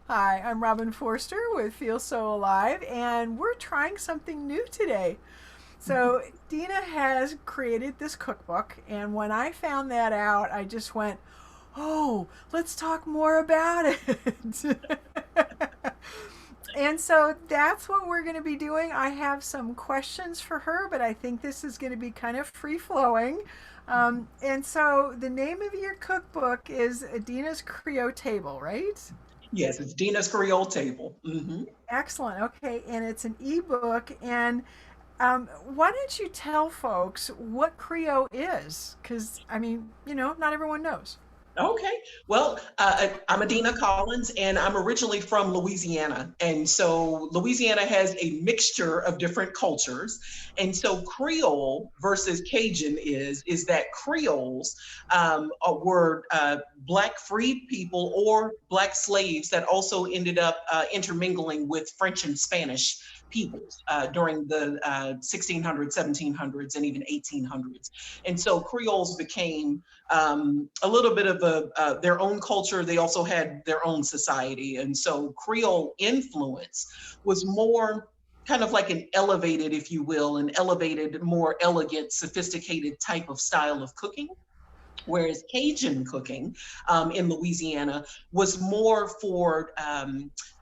Hi, I'm Robin Forster with Feel So Alive, and we're trying something new today. So, Dina has created this cookbook, and when I found that out, I just went, oh, let's talk more about it. And so that's what we're going to be doing. I have some questions for her, but I think this is going to be kind of free flowing. And so the name of your cookbook is Adina's Creole Table, right? Yes, it's Dina's Creole Table. Excellent. Okay, and it's an ebook. And why don't you tell folks what Creole is? Because not everyone knows. Okay. Well, I'm Adina Collins, and I'm originally from Louisiana. And so Louisiana has a mixture of different cultures. And so Creole versus Cajun is that Creoles were Black freed people or Black slaves that also ended up intermingling with French and Spanish peoples during the 1600s, 1700s, and even 1800s. And so Creoles became a little bit of their own culture. They also had their own society. And so Creole influence was more kind of like an elevated, if you will, an elevated, more elegant, sophisticated type of style of cooking. Whereas Cajun cooking in Louisiana was more for,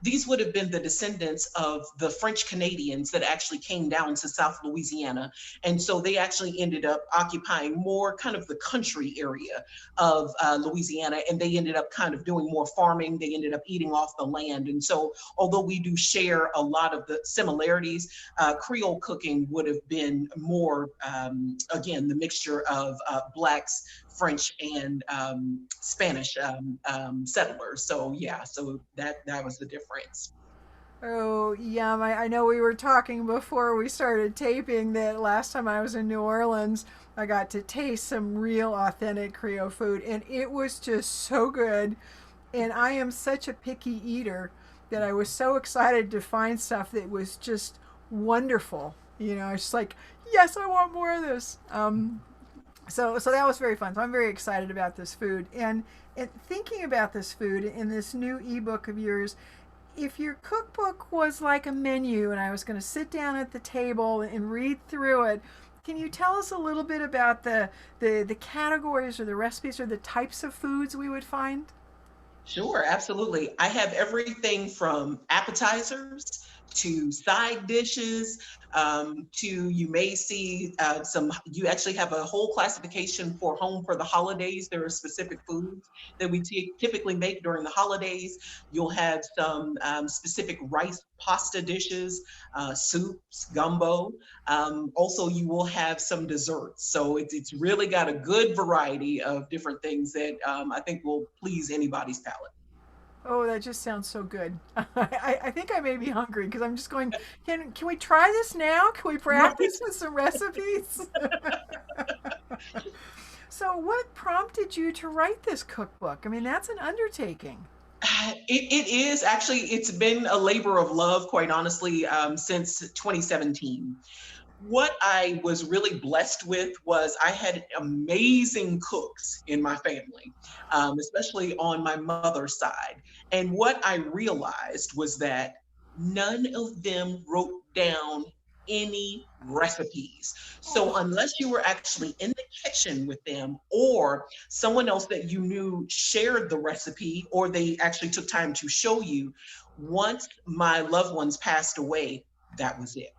these would have been the descendants of the French Canadians that actually came down to South Louisiana. And so they actually ended up occupying more kind of the country area of Louisiana. And they ended up kind of doing more farming. They ended up eating off the land. And so, although we do share a lot of the similarities, Creole cooking would have been more, again, the mixture of Blacks, French, and Spanish settlers. So yeah, so that was the difference. Oh, yeah, I know we were talking before we started taping that last time I was in New Orleans, I got to taste some real authentic Creole food, and it was just so good. And I am such a picky eater that I was so excited to find stuff that was just wonderful. I was just like, yes, I want more of this. So that was very fun. So I'm very excited about this food and thinking about this food in this new ebook of yours. If your cookbook was like a menu and I was going to sit down at the table and read through it, can you tell us a little bit about the categories or the recipes or the types of foods we would find? Sure, absolutely. I have everything from appetizers to side dishes, to you may see you actually have a whole classification for home for the holidays. There are specific foods that we typically make during the holidays. You'll have some specific rice pasta dishes, soups, gumbo. Also, you will have some desserts. So it's really got a good variety of different things that I think will please anybody's palate. Oh, that just sounds so good. I think I may be hungry because I'm just going. Can we try this now? Can we Right. practice with some recipes? So, what prompted you to write this cookbook? I mean, that's an undertaking. It is actually, it's been a labor of love, quite honestly, since 2017. What I was really blessed with was I had amazing cooks in my family, especially on my mother's side. And what I realized was that none of them wrote down any recipes. So Oh, unless you were actually in the kitchen with them, or someone else that you knew shared the recipe, or they actually took time to show you, once my loved ones passed away, that was it.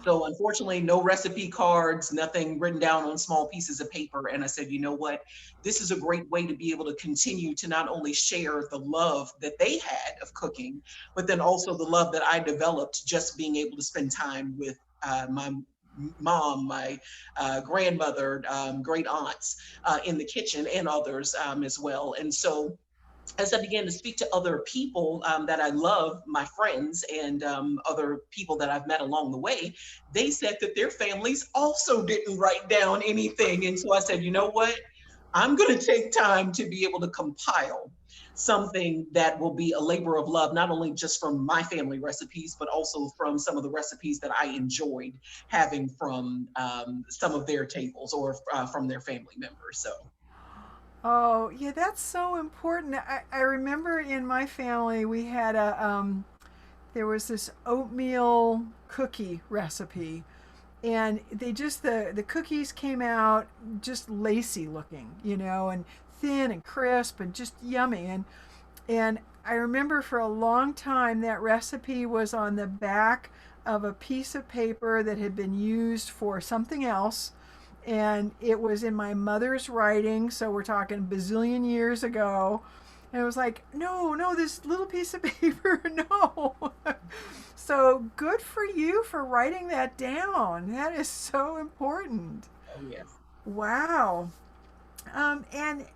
So unfortunately, no recipe cards, nothing written down on small pieces of paper. And I said, you know what? This is a great way to be able to continue to not only share the love that they had of cooking, but then also the love that I developed just being able to spend time with my mom, my grandmother, great aunts in the kitchen, and others as well. And so as I began to speak to other people that I love, my friends and other people that I've met along the way, they said that their families also didn't write down anything. And so I said, you know what? I'm going to take time to be able to compile something that will be a labor of love, not only just from my family recipes, but also from some of the recipes that I enjoyed having from some of their tables or from their family members. So, Oh, yeah, that's so important. I remember in my family we had there was this oatmeal cookie recipe, and they just the cookies came out just lacy looking, and thin and crisp and just yummy. And I remember for a long time that recipe was on the back of a piece of paper that had been used for something else. And it was in my mother's writing, so we're talking bazillion years ago. And it was like, no, no, this little piece of paper, no. So good for you for writing that down. That is so important. Oh, yes. Wow. And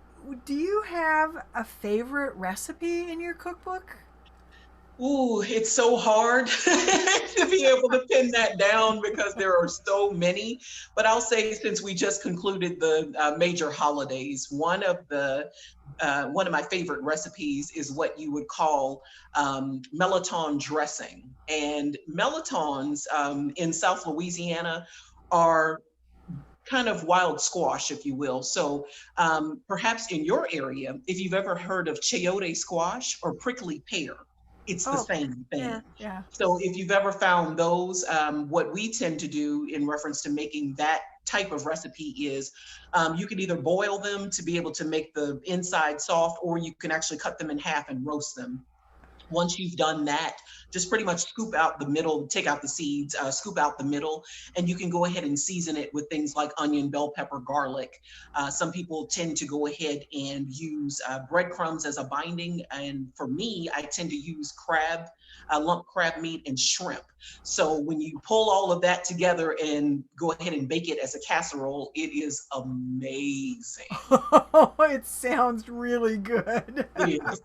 do you have a favorite recipe in your cookbook? Ooh, it's so hard to be able to pin that down because there are so many. But I'll say, since we just concluded the major holidays, one of my favorite recipes is what you would call melon dressing. And melons in South Louisiana are kind of wild squash, if you will. So perhaps in your area, if you've ever heard of chayote squash or prickly pear, it's the Oh, same yeah, thing. yeah. So if you've ever found those, what we tend to do in reference to making that type of recipe is you can either boil them to be able to make the inside soft, or you can actually cut them in half and roast them. Once you've done that, just pretty much scoop out the middle, take out the seeds, scoop out the middle, and you can go ahead and season it with things like onion, bell pepper, garlic. Some people tend to go ahead and use breadcrumbs as a binding. And for me, I tend to use lump crab meat and shrimp. So when you pull all of that together and go ahead and bake it as a casserole, it is amazing. Oh, it sounds really good. It is.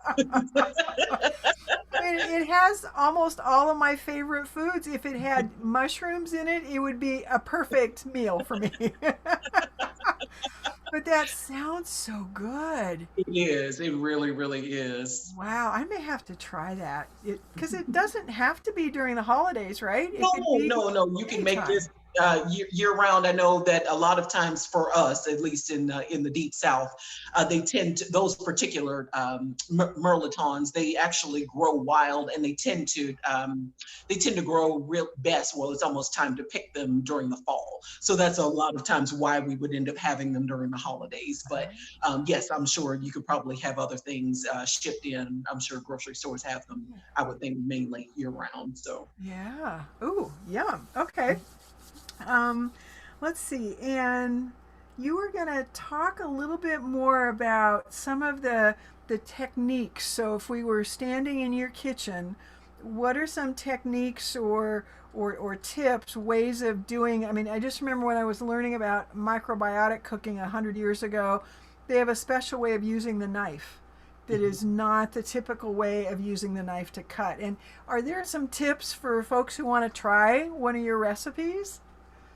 I mean, it has almost all of my favorite foods. If it had mushrooms in it, it would be a perfect meal for me. But that sounds so good. It is. It really, really is. Wow, I may have to try that. Because it doesn't have to be during the holidays, right? It No, could be no, no. You can make anytime. this year round. I know that a lot of times for us, at least in the deep south, they tend to, those particular merlotons. They actually grow wild, and they tend to grow real best. Well, it's almost time to pick them during the fall. So that's a lot of times why we would end up having them during the holidays. But yes, I'm sure you could probably have other things shipped in. I'm sure grocery stores have them. I would think mainly year round. So. Yeah. Ooh, yum. Okay. Um, let's see. And you were going to talk a little bit more about some of the techniques. So if we were standing in your kitchen, what are some techniques or tips, ways of doing? I mean, I just remember when I was learning about microbiotic cooking 100 years ago, they have a special way of using the knife that Mhm. is not the typical way of using the knife to cut. And are there some tips for folks who want to try one of your recipes?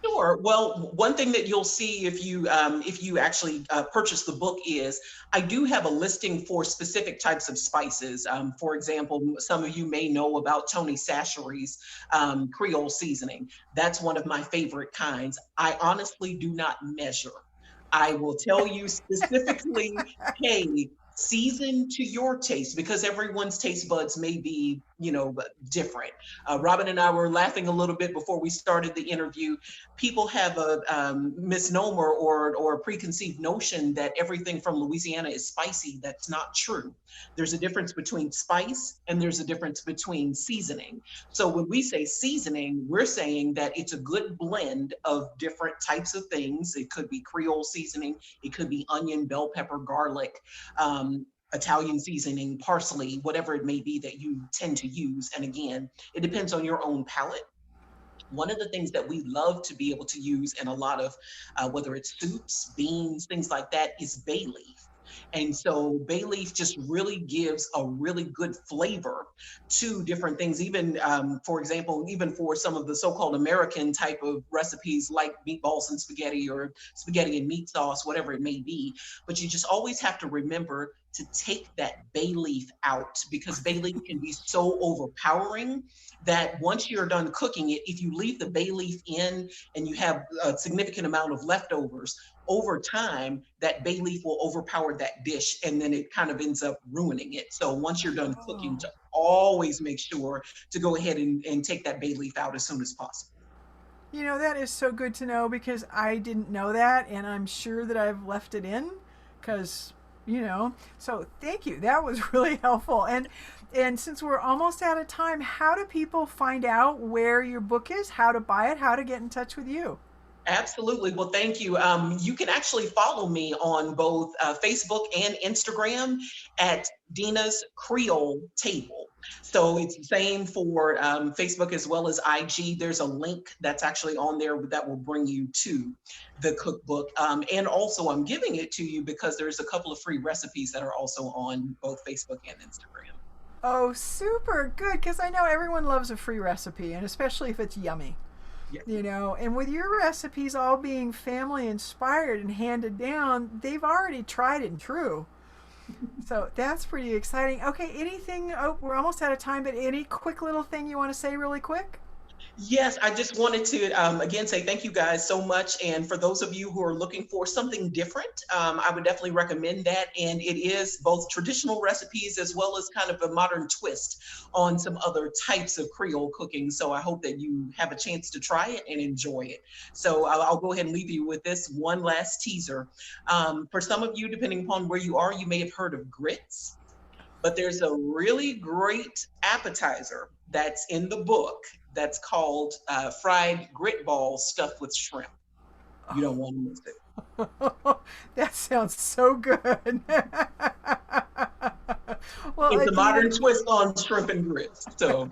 Sure. Well, one thing that you'll see if you actually purchase the book is I do have a listing for specific types of spices. For example, some of you may know about Tony Chachere's Creole seasoning. That's one of my favorite kinds. I honestly do not measure. I will tell you specifically, hey, season to your taste, because everyone's taste buds may be, different. Robin and I were laughing a little bit before we started the interview. People have a misnomer or a preconceived notion that everything from Louisiana is spicy. That's not true. There's a difference between spice and there's a difference between seasoning. So when we say seasoning, we're saying that it's a good blend of different types of things. It could be Creole seasoning, it could be onion, bell pepper, garlic, Italian seasoning, parsley, whatever it may be that you tend to use. And again, it depends on your own palate. One of the things that we love to be able to use in a lot of, whether it's soups, beans, things like that, is bay leaf. And so bay leaf just really gives a really good flavor to different things. Even, for example, even for some of the so-called American type of recipes like meatballs and spaghetti or spaghetti and meat sauce, whatever it may be. But you just always have to remember to take that bay leaf out, because bay leaf can be so overpowering that once you're done cooking it, if you leave the bay leaf in and you have a significant amount of leftovers, over time, that bay leaf will overpower that dish and then it kind of ends up ruining it. So once you're done cooking, Oh. to always make sure to go ahead and take that bay leaf out as soon as possible. You know, that is so good to know because I didn't know that, and I'm sure that I've left it in because, so thank you. That was really helpful. And since we're almost out of time, how do people find out where your book is, how to buy it, how to get in touch with you? Absolutely. Well, thank you. You can actually follow me on both Facebook and Instagram at Dina's Creole Table. So it's the same for Facebook as well as IG. There's a link that's actually on there that will bring you to the cookbook. And also, I'm giving it to you because there's a couple of free recipes that are also on both Facebook and Instagram. Oh, super good because I know everyone loves a free recipe, and especially if it's yummy. Yeah. And with your recipes all being family inspired and handed down, they've already tried and true. So that's pretty exciting. Okay, anything? Oh, we're almost out of time, but any quick little thing you want to say really quick? Yes, I just wanted to again say thank you guys so much. And for those of you who are looking for something different, I would definitely recommend that. And it is both traditional recipes as well as kind of a modern twist on some other types of Creole cooking. So I hope that you have a chance to try it and enjoy it. So I'll go ahead and leave you with this one last teaser. For some of you, depending upon where you are, you may have heard of grits, but there's a really great appetizer that's in the book that's called fried grit balls stuffed with shrimp. You don't want to miss it. That sounds so good. Well, It's a Adina, modern twist on shrimp and grits. So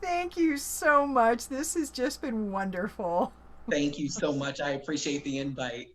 thank you so much. This has just been wonderful. thank you so much. I appreciate the invite.